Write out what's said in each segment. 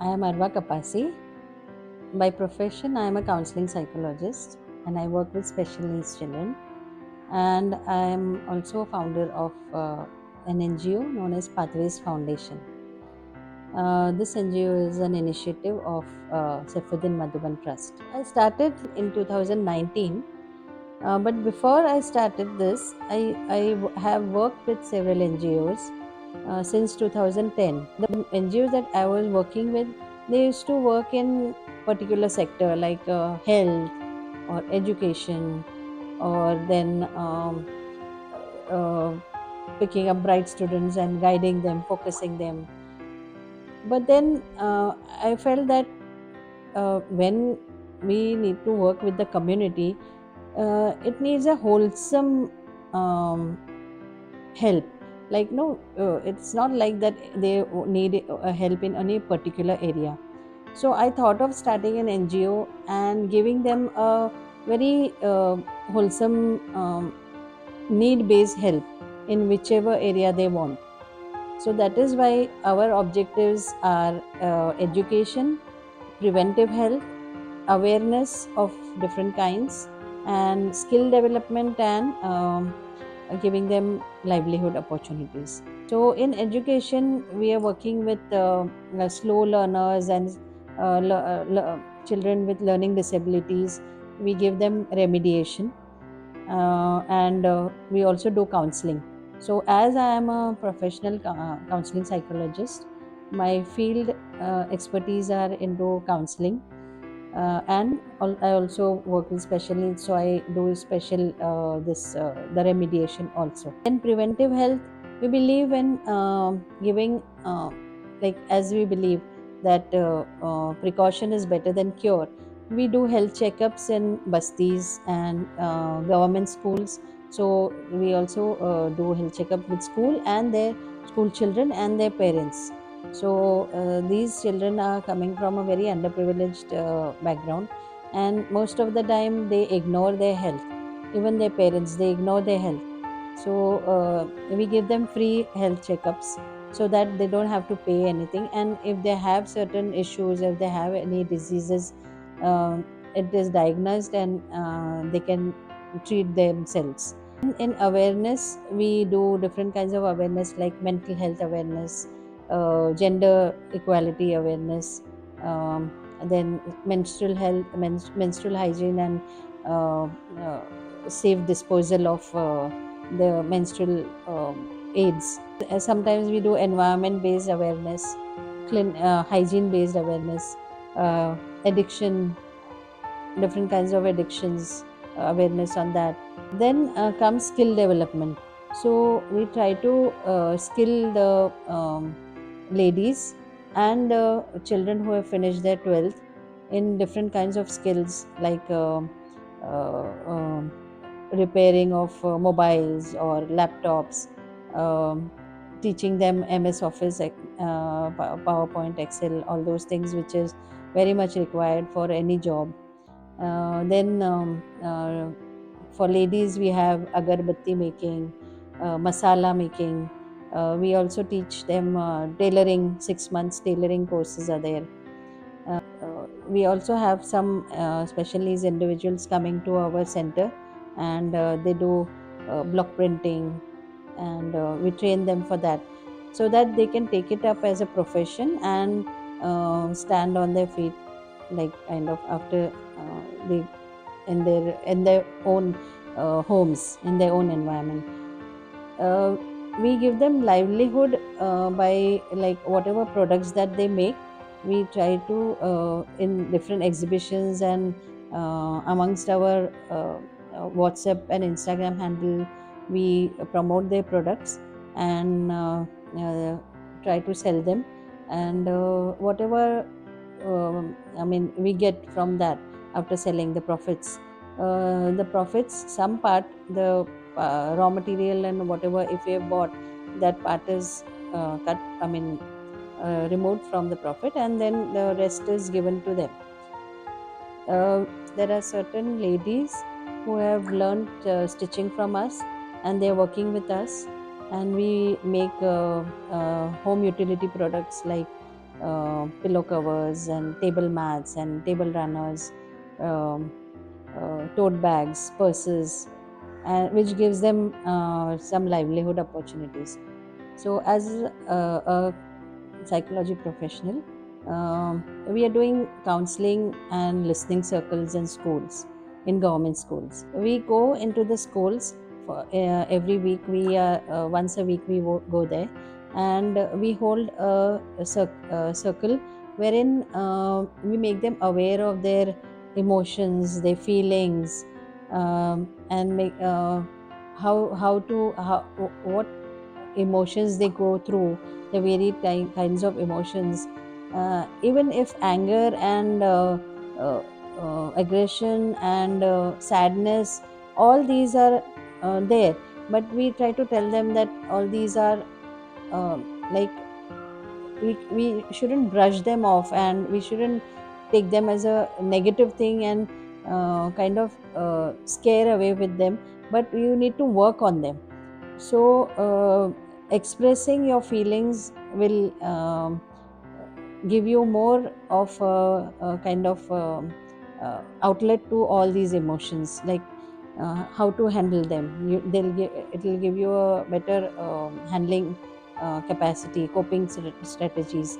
I am Arwa Kapasi. By profession, I am a counseling psychologist and I work with special needs children. And I am also a founder of an NGO known as Pathways Foundation. This NGO is an initiative of Saifuddin Madhuban Trust. I started in 2019, but before I started this, I have worked with several NGOs since 2010. The NGOs that I was working with, they used to work in particular sector like health or education, or then uh, picking up bright students and guiding them, focusing them. But then I felt that when we need to work with the community, it needs a wholesome um, help. Like, no, it's not like that they need help in any particular area. So I thought of starting an NGO and giving them a very wholesome need based help in whichever area they want. So that is why our objectives are education, preventive health, awareness of different kinds, and skill development, and giving them livelihood opportunities. So in education, we are working with slow learners and children with learning disabilities. We give them remediation, and we also do counseling. So as I am a professional counseling psychologist, my field expertise are into counseling, and I also work with special needs, so I do special this the remediation also. In preventive health, we believe in giving, like, as we believe that precaution is better than cure. We do health checkups in bastis and government schools. So we also do health checkup with school and their school children and their parents. So these children are coming from a very underprivileged background, and most of the time they ignore their health. Even their parents, they ignore their health. So we give them free health checkups so that they don't have to pay anything. And if they have certain issues, if they have any diseases, it is diagnosed and they can treat themselves. In awareness, we do different kinds of awareness like mental health awareness, gender equality awareness, then menstrual health, menstrual hygiene, and uh, uh, safe disposal of the menstrual aids. Sometimes we do environment based awareness, hygiene based awareness, addiction, different kinds of addictions, awareness on that. Then comes skill development. So we try to skill the ladies and children who have finished their 12th in different kinds of skills like uh, um, repairing of mobiles or laptops, um, teaching them MS Office, PowerPoint, Excel, all those things which is very much required for any job. Then for ladies, we have agarbatti making, masala making. We also teach them tailoring. 6 months tailoring courses are there. We also have some special needs individuals coming to our center, and they do block printing, and we train them for that, so that they can take it up as a profession and stand on their feet, like kind of after they in their own homes, in their own environment. uh, we give them livelihood by, like, whatever products that they make. We try to in different exhibitions and amongst our WhatsApp and Instagram handle, we promote their products and uh, try to sell them. And whatever we get from that, after selling the profits, some part, the raw material and whatever, if we have bought, that part is cut, removed from the profit, and then the rest is given to them. There are certain ladies who have learned stitching from us, and they are working with us, and we make home utility products like pillow covers and table mats and table runners, um, tote bags, purses, which gives them some livelihood opportunities. So, as a psychology professional, we are doing counseling and listening circles in schools, in government schools. We go into the schools for every week. We once a week we go there, and we hold a circle wherein we make them aware of their emotions, their feelings, and make how to how what emotions they go through, the varied kinds of emotions. Even if anger and uh, aggression and sadness, all these are there, but we try to tell them that all these are like we shouldn't brush them off, and we shouldn't take them as a negative thing and kind of scare away with them, but you need to work on them. So, expressing your feelings will give you more of a kind of outlet to all these emotions, like how to handle them. It will give you a better handling capacity, coping strategies.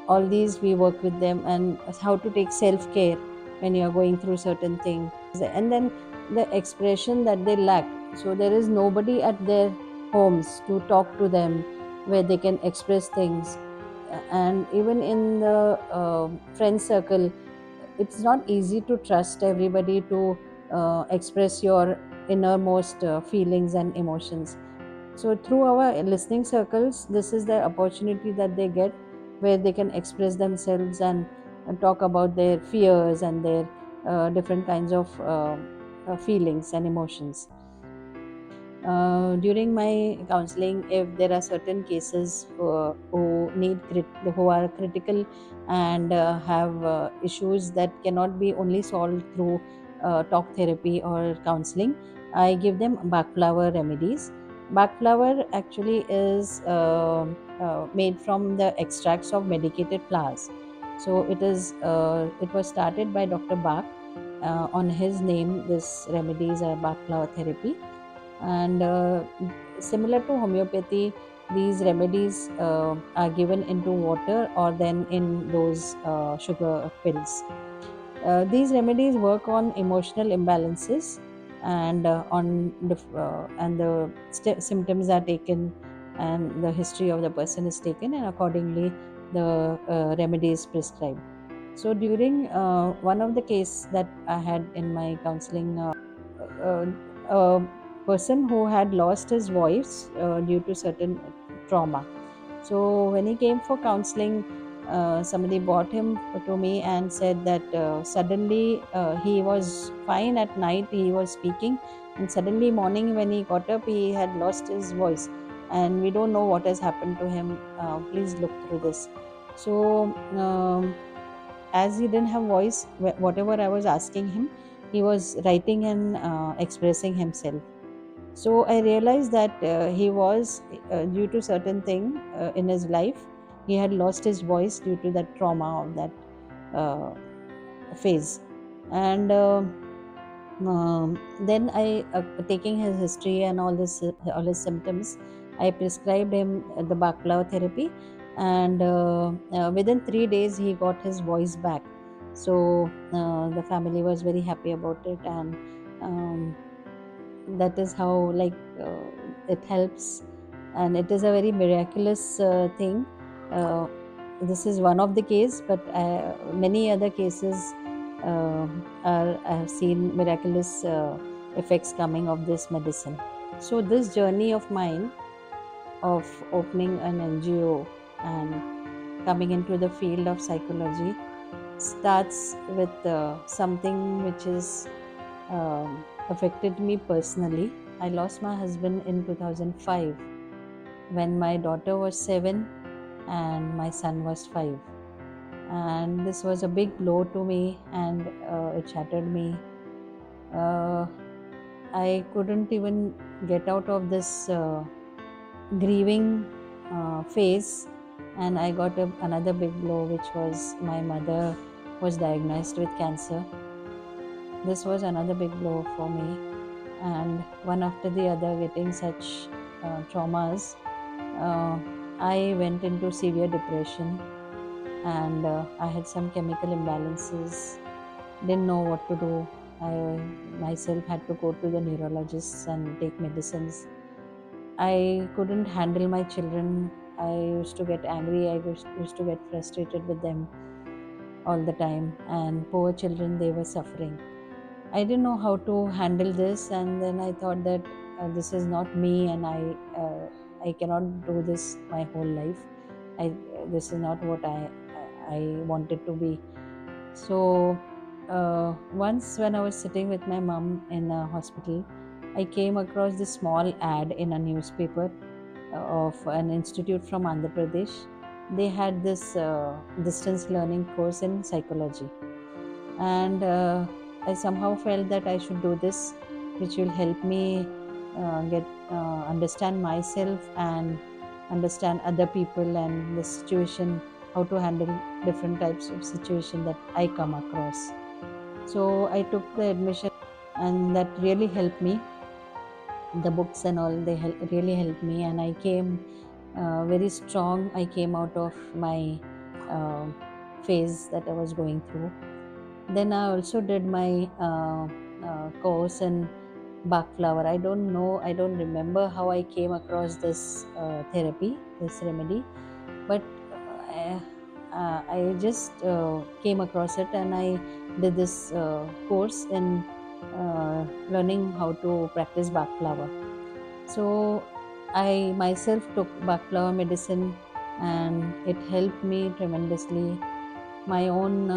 All these we work with them, and how to take self care when you are going through certain things. And then the expression that they lack, so there is nobody at their homes to talk to them, where they can express things. And even in the friend circle, it's not easy to trust everybody to express your innermost feelings and emotions. So, through our listening circles, this is the opportunity that they get, where they can express themselves and talk about their fears and their different kinds of feelings and emotions. During my counseling, if there are certain cases who are critical and have issues that cannot be only solved through talk therapy or counseling, I give them bark flower remedies. Bark flower actually is made from the extracts of medicated flowers. So it was started by Dr. Bach. On his name, this remedy is a bark flower therapy. And similar to homeopathy, these remedies are given into water or then in those sugar pills. These remedies work on emotional imbalances, and the symptoms are taken, and the history of the person is taken, and accordingly the remedy is prescribed. So during one of the case that I had in my counseling, uh, a person who had lost his voice due to certain trauma. So when he came for counseling, somebody brought him to me and said that suddenly he was fine at night, he was speaking, and suddenly morning when he got up, he had lost his voice, and we don't know what has happened to him. Please look through this. So as he didn't have voice, whatever I was asking him, he was writing and expressing himself. So I realized that he was due to certain thing in his life, he had lost his voice due to that trauma of that uh, phase. And then I taking his history and all his symptoms, I prescribed him the baklava therapy, and within 3 days he got his voice back. So the family was very happy about it, and that is how, like, it helps, and it is a very miraculous thing. uh, this is one of the case, but many other cases I have seen miraculous effects coming of this medicine. So this journey of mine of opening an NGO and coming into the field of psychology starts with something which is affected me personally. I lost my husband in 2005 when my daughter was 7 and my son was 5. And this was a big blow to me, and it shattered me. Uh, I couldn't even get out of this grieving phase And I got another big blow, which was my mother was diagnosed with cancer. This was another big blow for me, and one after the other, getting such traumas. Uh, I went into severe depression, and I had some chemical imbalances. Didn't know what to do. I myself had to go to the neurologists and take medicines. I couldn't handle my children. I used to get angry. I used to get frustrated with them all the time. And poor children, they were suffering. I didn't know how to handle this, and then I thought that this is not me, and I cannot do this my whole life. I This is not what I wanted to be. So once when I was sitting with my mom in a hospital, I came across this small ad in a newspaper of an institute from Andhra Pradesh. They had this distance learning course in psychology, and I somehow felt that I should do this, which will help me get understand myself and understand other people and the situation, how to handle different types of situation that I come across. So I took the admission, and that really helped me. The books and all, they really helped me, and I came very strong. I came out of my uh, phase that I was going through. Then I also did my course in Bach flower. I don't know, I don't remember how I came across this therapy, this remedy, but I just came across it, and I did this course in learning how to practice Bach flower. So I myself took Bach flower medicine, and it helped me tremendously. My own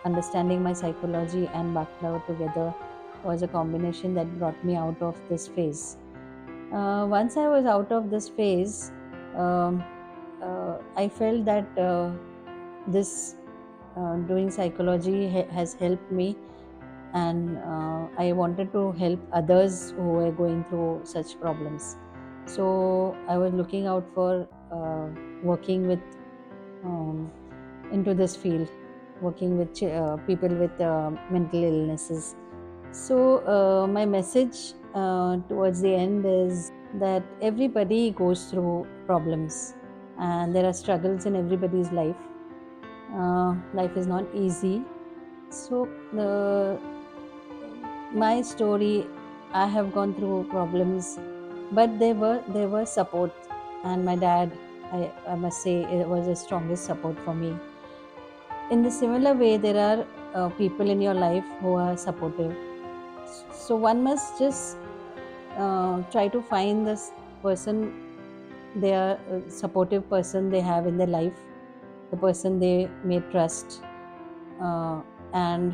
understanding my psychology and Bach flower together was a combination that brought me out of this phase. Once I was out of this phase, um, I felt that this doing psychology has helped me, and I wanted to help others who were going through such problems. So I was looking out for working with um, into this field, working with people with mental illnesses. So my message towards the end is that everybody goes through problems, and there are struggles in everybody's life. Life is not easy. So the my story, I have gone through problems, but there were support, and my dad, I must say, it was the strongest support for me. In the similar way, there are people in your life who are supportive. So one must just try to find this person, their supportive person they have in their life, the person they may trust, and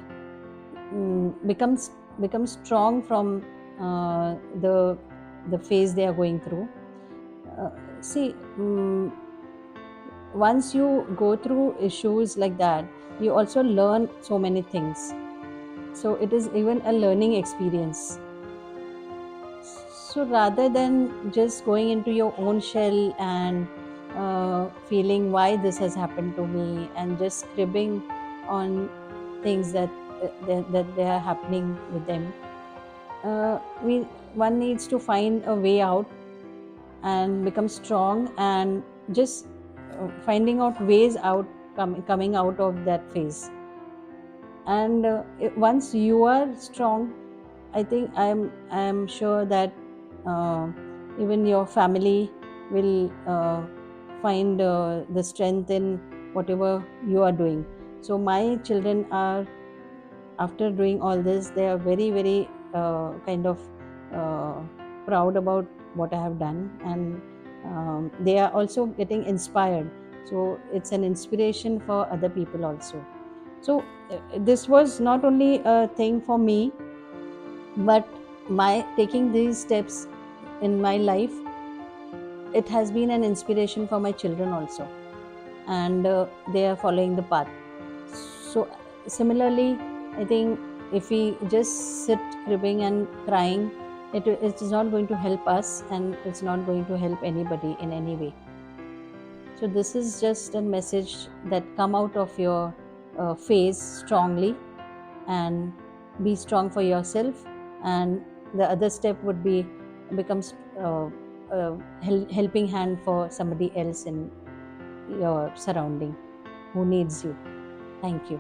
become strong from the phase they are going through. See, once you go through issues like that, you also learn so many things. So it is even a learning experience. So rather than just going into your own shell and feeling why this has happened to me, and just cribbing on things that they are happening with them, we one needs to find a way out and become strong, and just finding out ways out, coming out of that phase. And once you are strong, I think I'm sure that uh, even your family will find the strength in whatever you are doing. So my children are, after doing all this, they are very very kind of uh, proud about what I have done, and they are also getting inspired. So it's an inspiration for other people also. So this was not only a thing for me, but my taking these steps in my life, it has been an inspiration for my children also, and they are following the path. So similarly, I think if we just sit cribbing and crying, it is not going to help us, and it's not going to help anybody in any way. So this is just a message that come out of your face strongly, and be strong for yourself. And the other step would be becomes helping hand for somebody else in your surrounding who needs you. Thank you.